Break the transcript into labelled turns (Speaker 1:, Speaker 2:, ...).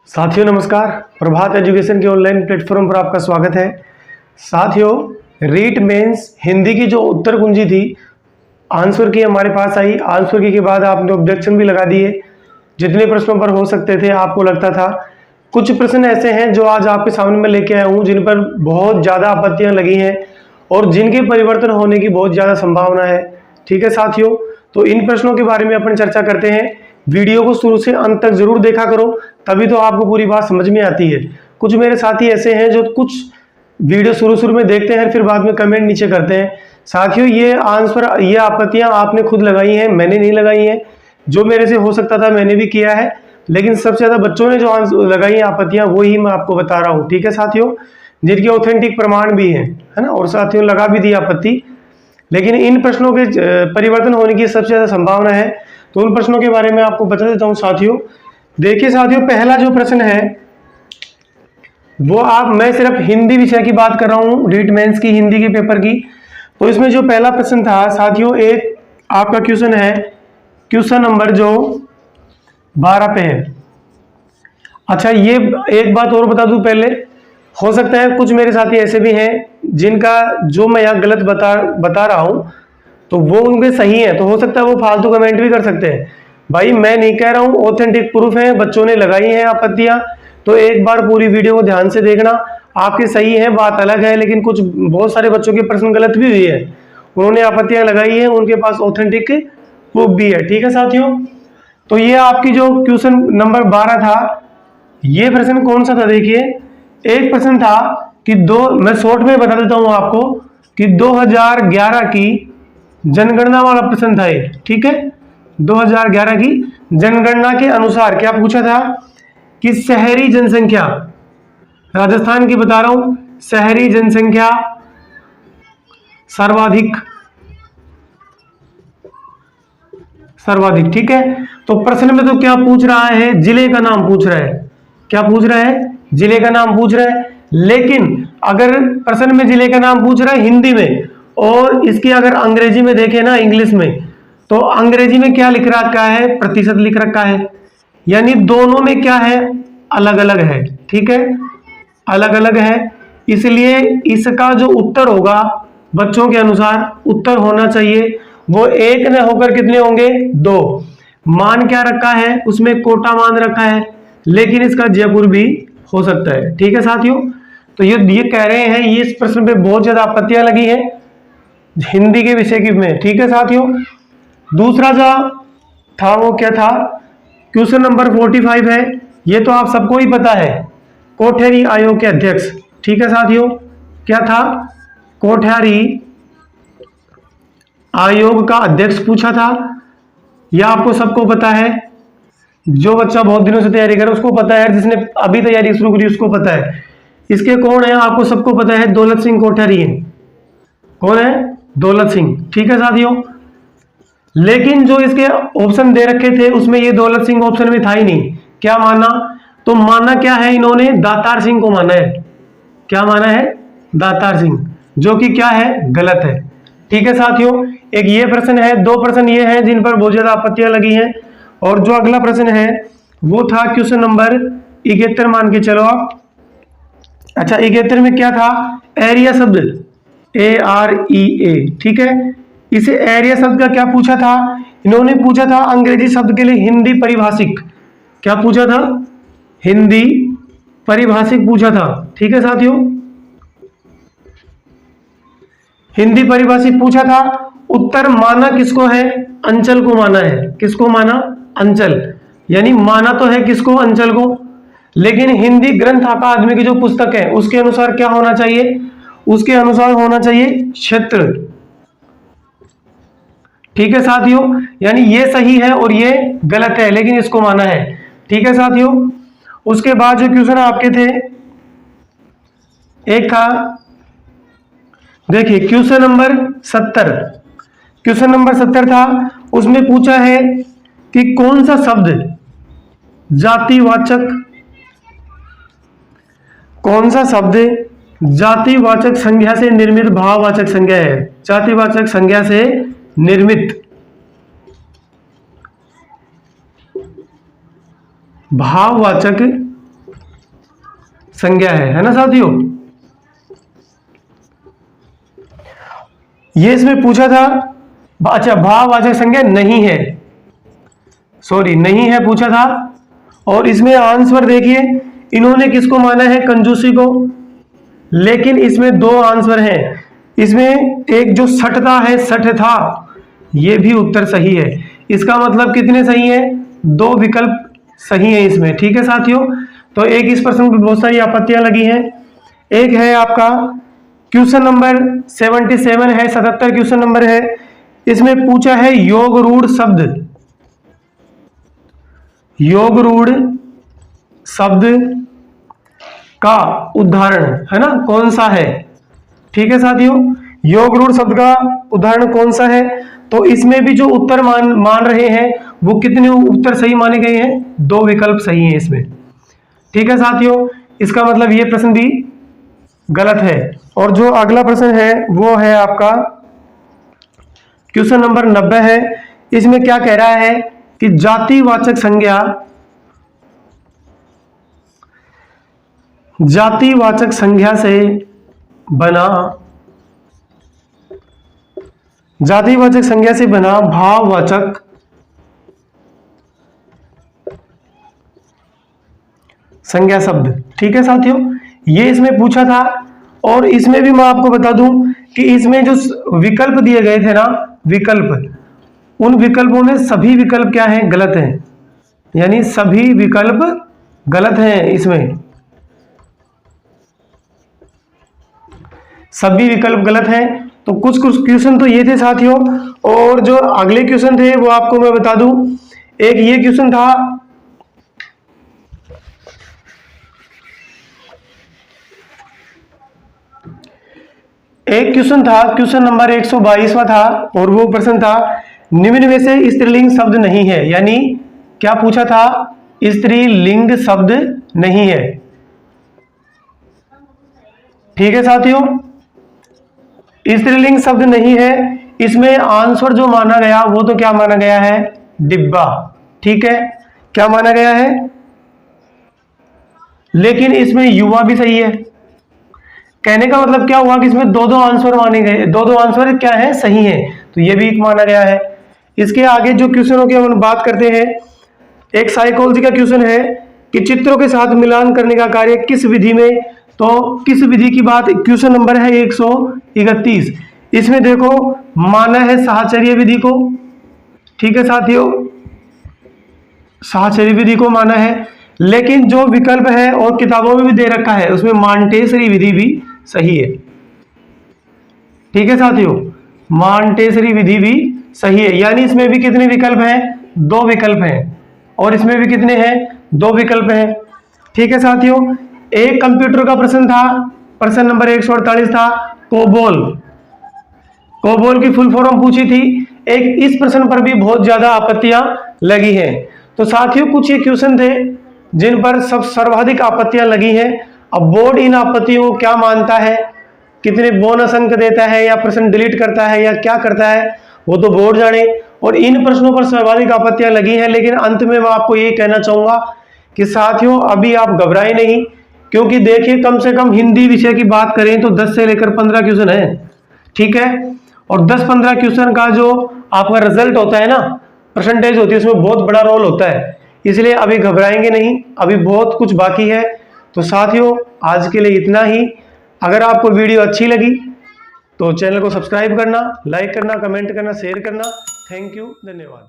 Speaker 1: साथियों नमस्कार। प्रभात एजुकेशन के ऑनलाइन प्लेटफॉर्म पर आपका स्वागत है। साथियों, रीट मेंस हिंदी की जो उत्तर कुंजी थी, आंसर की हमारे पास आई। आंसर की के बाद आपने ऑब्जेक्शन भी लगा दिए। जितने प्रश्नों पर हो सकते थे आपको लगता था। कुछ प्रश्न ऐसे हैं जो आज आपके सामने मैं लेके आया हूँ, जिन पर बहुत ज़्यादा आपत्तियाँ लगी हैं और जिनके परिवर्तन होने की बहुत ज़्यादा संभावना है। ठीक है साथियों, तो इन प्रश्नों के बारे में अपन चर्चा करते हैं। वीडियो को शुरू से अंत तक जरूर देखा करो, तभी तो आपको पूरी बात समझ में आती है। कुछ मेरे साथी ऐसे हैं जो कुछ वीडियो शुरू में देखते हैं, फिर बाद में कमेंट नीचे करते हैं। साथियों, ये आंसर, ये आपत्तियां आपने खुद लगाई हैं, मैंने नहीं लगाई हैं। जो मेरे से हो सकता था मैंने भी किया है, लेकिन सबसे ज्यादा बच्चों ने जो आंसर लगाई हैं आपत्तियां, वो ही मैं आपको बता रहा हूँ। ठीक है साथियों, जिनके ऑथेंटिक प्रमाण भी है ना, और साथियों लगा भी दी आपत्ति। लेकिन इन प्रश्नों के परिवर्तन होने की सबसे ज्यादा संभावना है, तो उन प्रश्नों के बारे में आपको बता देता हूं साथियों। देखिए साथियों, पहला जो प्रश्न है वो मैं सिर्फ हिंदी विषय की बात कर रहा हूं, रीट मेंस की हिंदी के पेपर की। तो इसमें जो पहला प्रश्न था साथियों, एक आपका क्वेश्चन है, क्वेश्चन नंबर जो 12 पे है। अच्छा, ये एक बात और बता दूं पहले, हो सकता है कुछ मेरे साथी ऐसे भी हैं जिनका जो मैं यहाँ गलत बता रहा हूं तो वो उनके सही है, तो हो सकता है वो फालतू कमेंट भी कर सकते हैं। भाई मैं नहीं कह रहा हूं, ऑथेंटिक प्रूफ है, बच्चों ने लगाई हैं आपत्तियां। तो एक बार पूरी वीडियो को ध्यान से देखना। आपके सही है बात अलग है, लेकिन कुछ बहुत सारे बच्चों के प्रश्न गलत भी हुई है, उन्होंने आपत्तियां लगाई है, उनके पास ऑथेंटिक प्रूफ भी है। ठीक है साथियों, तो ये आपकी जो क्वेश्चन नंबर 12 था, ये प्रश्न कौन सा था? देखिए, एक प्रश्न था कि मैं शॉर्ट में बता देता हूं आपको कि 2011 की जनगणना वाला प्रश्न था ये। ठीक है, 2011 की जनगणना के अनुसार क्या पूछा था कि शहरी जनसंख्या, राजस्थान की बता रहा हूं, शहरी जनसंख्या सर्वाधिक। ठीक है, तो प्रश्न में तो क्या पूछ रहा है, जिले का नाम पूछ रहा है। क्या पूछ रहा है? जिले का नाम पूछ रहा है। लेकिन अगर प्रश्न में जिले का नाम पूछ रहा है हिंदी में, और इसकी अगर अंग्रेजी में देखें ना, इंग्लिश में, तो अंग्रेजी में क्या लिख रखा है? प्रतिशत लिख रखा है। यानी दोनों में क्या है? अलग अलग है। ठीक है, अलग अलग है। इसलिए इसका जो उत्तर होगा बच्चों के अनुसार, उत्तर होना चाहिए वो एक न होकर कितने होंगे? 2। मान क्या रखा है? उसमें कोटा मान रखा है, लेकिन इसका जयपुर भी हो सकता है। ठीक है साथियों, तो ये कह रहे हैं, ये इस प्रश्न पे बहुत ज्यादा आपत्तियां लगी हैं हिंदी के विषय की में। ठीक है साथियों, दूसरा जो था वो क्या था? क्वेश्चन नंबर 45 है। ये तो आप सबको ही पता है, कोठेरी आयोग के अध्यक्ष। ठीक है साथियों, क्या था? कोठेरी आयोग का अध्यक्ष पूछा था। यह आपको सबको पता है, जो बच्चा बहुत दिनों से तैयारी करे उसको पता है, जिसने अभी तैयारी शुरू करी उसको पता है। इसके कौन है? आपको सबको पता है, दौलत सिंह कोठेरी है। कौन है? दौलत सिंह। ठीक है साथियों, लेकिन जो इसके ऑप्शन दे रखे थे उसमें ये दौलत सिंह ऑप्शन में था ही नहीं। क्या माना? तो माना क्या है इन्होंने? दातार सिंह को माना है। क्या माना है? दातार सिंह, जो कि क्या है? गलत है। ठीक है साथियों, एक ये प्रश्न है। 2 प्रश्न ये हैं जिन पर बहुत ज्यादा आपत्तियां लगी हैं। और जो अगला प्रश्न है वो था क्वेश्चन नंबर 71, मान के चलो आप। अच्छा, 71 में क्या था? एरिया शब्द, AREA। ठीक है, इसे एरिया शब्द का क्या पूछा था? इन्होंने पूछा था अंग्रेजी शब्द के लिए हिंदी परिभाषिक। क्या पूछा था? हिंदी परिभाषिक पूछा था। ठीक है साथियों, हिंदी परिभाषिक पूछा था। उत्तर माना किसको है? अंचल को माना है। किसको माना? अंचल। यानी माना तो है किसको? अंचल को। लेकिन हिंदी ग्रंथ अकादमी की जो पुस्तक है उसके अनुसार क्या होना चाहिए? उसके अनुसार होना चाहिए क्षेत्र। ठीक है साथियों, यानी ये सही है और ये गलत है, लेकिन इसको माना है। ठीक है साथियों, उसके बाद जो क्वेश्चन आपके थे, एक था, देखिए क्वेश्चन नंबर 70। क्वेश्चन नंबर 70 था, उसमें पूछा है कि कौन सा शब्द जातिवाचक, कौन सा शब्द जातिवाचक संज्ञा से निर्मित भाववाचक संज्ञा है? जातिवाचक संज्ञा से निर्मित भाववाचक संज्ञा है ना साथियों। ये इसमें पूछा था, अच्छा भाववाचक संज्ञा नहीं है, सॉरी नहीं है पूछा था। और इसमें आंसर देखिए, इन्होंने किसको माना है, कंजूसी को। लेकिन इसमें दो आंसर हैं, इसमें एक जो सठता है, सठ था, ये भी उत्तर सही है। इसका मतलब कितने सही है, दो विकल्प सही है इसमें। ठीक है साथियों, तो एक इस प्रश्न में बहुत सारी आपत्तियां लगी हैं। एक है आपका क्वेश्चन नंबर 77 है, 77 क्वेश्चन नंबर है। इसमें पूछा है योग रूढ़ शब्द, योग रूढ़ शब्द का उदाहरण है ना कौन सा है। ठीक है साथियों, योग रूढ़ शब्द का उदाहरण कौन सा है। तो इसमें भी जो उत्तर मान रहे हैं वो कितने उत्तर सही माने गए हैं, दो विकल्प सही हैं इसमें। ठीक है साथियों, इसका मतलब ये प्रश्न भी गलत है। और जो अगला प्रश्न है वो है आपका क्वेश्चन नंबर 90 है। इसमें क्या कह रहा है कि जातिवाचक संज्ञा, जातिवाचक संज्ञा से बना, जातिवाचक संज्ञा से बना भाववाचक संज्ञा शब्द। ठीक है साथियों, ये इसमें पूछा था। और इसमें भी मैं आपको बता दूं कि इसमें जो विकल्प दिए गए थे ना, विकल्प, उन विकल्पों में सभी विकल्प क्या हैं, गलत हैं। यानी सभी विकल्प गलत हैं, इसमें सभी विकल्प गलत हैं। तो कुछ कुछ क्वेश्चन तो ये थे साथियों। और जो अगले क्वेश्चन थे वो आपको मैं बता दूं, एक ये क्वेश्चन था, एक क्वेश्चन था, क्वेश्चन नंबर 122वां था। और वो प्रश्न था निम्न में से स्त्रीलिंग शब्द नहीं है। यानी क्या पूछा था, स्त्रीलिंग शब्द नहीं है। ठीक है साथियों, स्त्रीलिंग शब्द नहीं है। इसमें आंसर जो माना गया वो तो क्या माना गया है, डिब्बा। ठीक है, क्या माना गया है, लेकिन इसमें युवा भी सही है। कहने का मतलब क्या हुआ कि इसमें दो दो आंसर माने गए, दो दो आंसर क्या है, सही है, तो ये भी एक माना गया है। इसके आगे जो क्वेश्चनों की हम बात करते हैं, एक साइकोलॉजी का क्वेश्चन है कि चित्रों के साथ मिलान करने का कार्य किस विधि में, तो किस विधि की बात, क्वेश्चन नंबर है 131। इसमें देखो माना है साहचर्य विधि को। ठीक है साथियों, साहचर्य विधि को माना है। लेकिन जो विकल्प है और किताबों में भी दे रखा है उसमें मॉन्टेसरी विधि भी सही है। ठीक है साथियों, मॉन्टेसरी विधि भी सही है। यानी इसमें भी कितने विकल्प हैं, दो विकल्प हैं। और इसमें भी कितने हैं, दो विकल्प हैं। ठीक है साथियों, एक कंप्यूटर का प्रश्न था, प्रश्न नंबर 148 था, कोबोल। कोबोल की फुल फॉर्म पूछी थी। एक इस प्रश्न पर भी बहुत ज्यादा आपत्तियां लगी हैं। तो साथियों कुछ ये क्वेश्चन थे जिन पर सब सर्वाधिक आपत्तियां लगी हैं। अब बोर्ड इन आपत्तियों को क्या मानता है, कितने बोनस अंक देता है, या प्रश्न डिलीट करता है, या क्या करता है, वो तो बोर्ड जाने। और इन प्रश्नों पर सर्वाधिक आपत्तियां लगी हैं। लेकिन अंत में मैं आपको ये कहना चाहूंगा कि साथियों अभी आप घबराएं नहीं, क्योंकि देखिए कम से कम हिंदी विषय की बात करें तो 10 से लेकर 15 क्वेश्चन है। ठीक है, और 10-15 क्वेश्चन का जो आपका रिजल्ट होता है ना, परसेंटेज होती है, उसमें बहुत बड़ा रोल होता है। इसलिए अभी घबराएंगे नहीं, अभी बहुत कुछ बाकी है। तो साथियों आज के लिए इतना ही। अगर आपको वीडियो अच्छी लगी तो चैनल को सब्सक्राइब करना, लाइक करना, कमेंट करना, शेयर करना। थैंक यू, धन्यवाद।